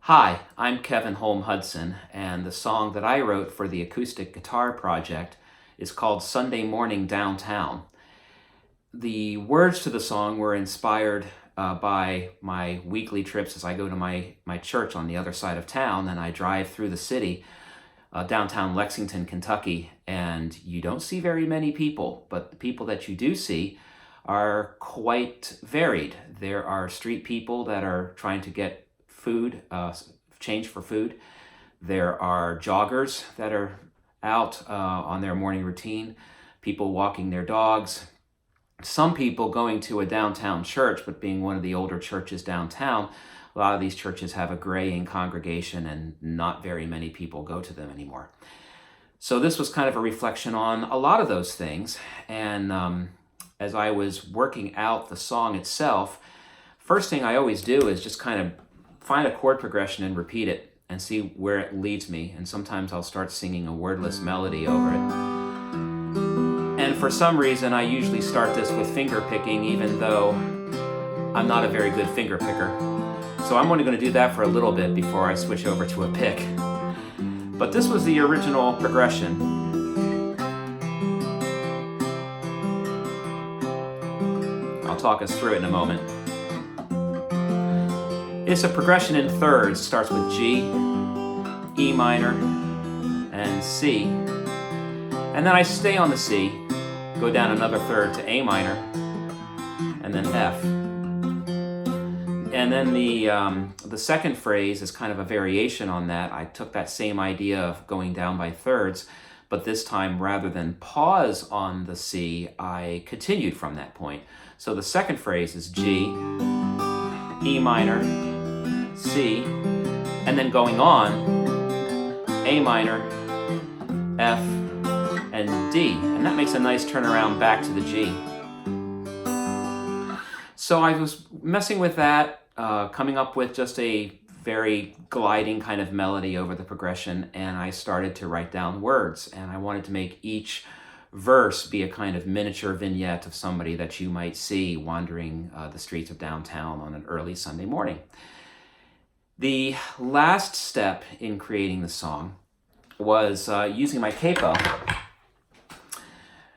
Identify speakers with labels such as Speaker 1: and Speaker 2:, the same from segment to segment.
Speaker 1: Hi, I'm Kevin Holm-Hudson, and the song that I wrote for the Acoustic-Guitar-Project is called Sunday Morning Downtown. The words to the song were inspired by my weekly trips as I go to my church on the other side of town, and I drive through the city, downtown Lexington, Kentucky, and you don't see very many people, but the people that you do see are quite varied. There are street people that are trying to get food, change for food. There are joggers that are out on their morning routine, people walking their dogs, some people going to a downtown church, but being one of the older churches downtown, a lot of these churches have a graying congregation and not very many people go to them anymore. So this was kind of a reflection on a lot of those things. And as I was working out the song itself, first thing I always do is just kind of find a chord progression and repeat it and see where it leads me. And sometimes I'll start singing a wordless melody over it. And for some reason, I usually start this with finger picking, even though I'm not a very good finger picker. So I'm only going to do that for a little bit before I switch over to a pick. But this was the original progression. I'll talk us through it in a moment. It's a progression in thirds. It starts with G, E minor, and C. And then I stay on the C, go down another third to A minor, and then F. And then the second phrase is kind of a variation on that. I took that same idea of going down by thirds, but this time rather than pause on the C, I continued from that point. So the second phrase is G, E minor, C, and then going on, A minor, F, and D. And that makes a nice turnaround back to the G. So I was messing with that, coming up with just a very gliding kind of melody over the progression, and I started to write down words, and I wanted to make each verse be a kind of miniature vignette of somebody that you might see wandering the streets of downtown on an early Sunday morning. The last step in creating the song was using my capo,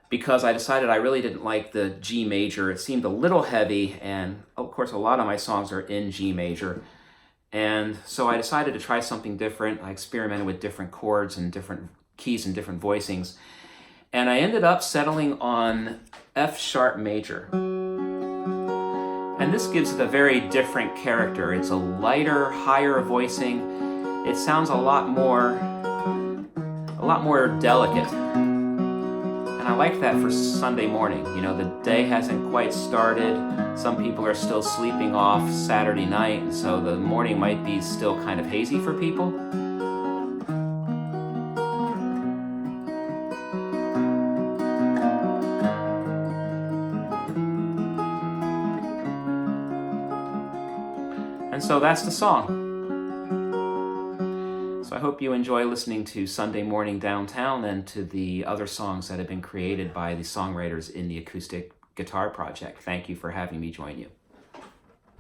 Speaker 1: because I decided I really didn't like the G major. It seemed a little heavy, and of course a lot of my songs are in G major. And so I decided to try something different. I experimented with different chords and different keys and different voicings. And I ended up settling on F sharp major. And this gives it a very different character. It's a lighter, higher voicing. It sounds a lot more delicate. And I like that for Sunday morning. You know, the day hasn't quite started. Some people are still sleeping off Saturday night, so the morning might be still kind of hazy for people. And so that's the song. So I hope you enjoy listening to Sunday Morning Downtown and to the other songs that have been created by the songwriters in the Acoustic Guitar Project. Thank you for having me join you.